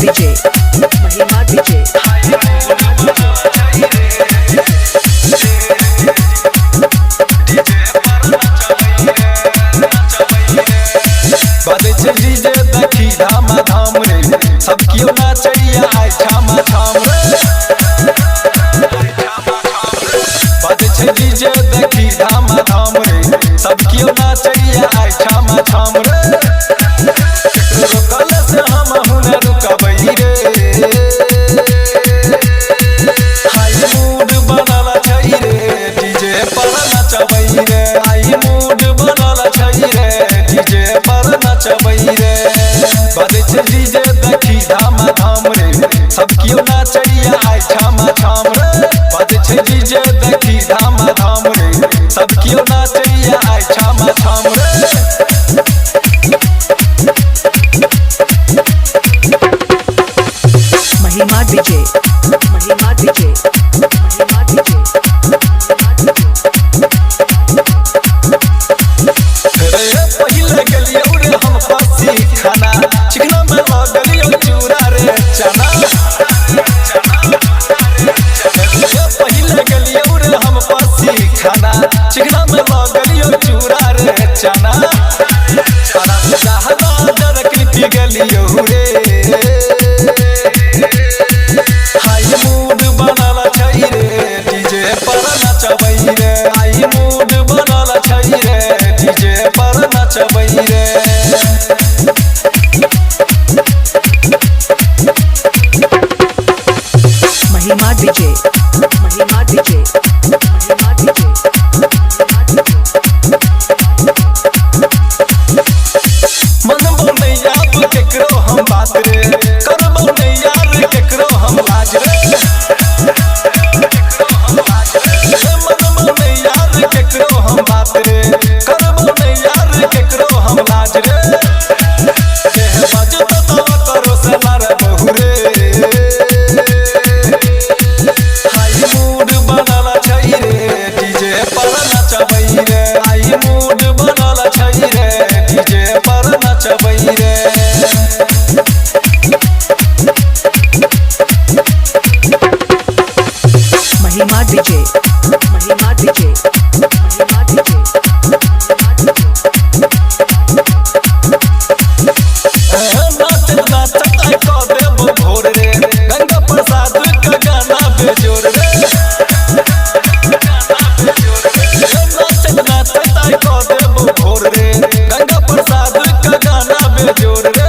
DJ, Mahima DJ. DJ देखी धाम धाम रे सब क्यों नाचैया आय छाम छाम रे बजे छे डीजे देखी धाम धाम रे सब क्यों नाचैया आय छाम छाम रे रुकल से हम हुन रुकबै रे हाय मूड बनल छै रे डीजे पर नचबै रे हाय मूड बनल छै रे डीजे पर नचबै रे बजे छे डीजे देखी धाम धाम रे सब क्यों नाचैया आय छाम छाम रे बजे छे डीजे देखी धाम धाम रे सब क्यों नाचैया आय छाम छाम रे Mahima DJ, Mahima DJ, Mahima DJ. पहिले गलियौ रे हम पासी खाना चिकना में लगलियौ चूड़ा रे चना पहिले गलियौ रे हम पासी खाना चिकना में लगलियौ चूड़ा रे चना खाना चाहना डर के गलियौ रे हाय मूड बनल छै रे डीजे पर नचबै रे हाय मूड बनल छै रे डीजे पर नचबै रे Mahima DJ, Mahima DJ, Mahima DJ. मन बोले यार केकरो हम बात रे करबो नै यार केकरो हम लाज रे मन बोले यार केकरो हम बात रे करबो नै यार केकरो हम लाज रे देह बजत तो करो से मार बहु रे हाय मूड बनल छै रे डीजे पर नचबै रे हाय मूड बनल छै रे डीजे पर नचबै रे Mahima DJ, Mahima DJ, Mahima DJ, नाच नाचत आई को देव भोर रे गंगा प्रसाद के गाना बेजोर रे नाच नाचत आई को देव भोर रे गंगा प्रसाद के गाना बेजोर रे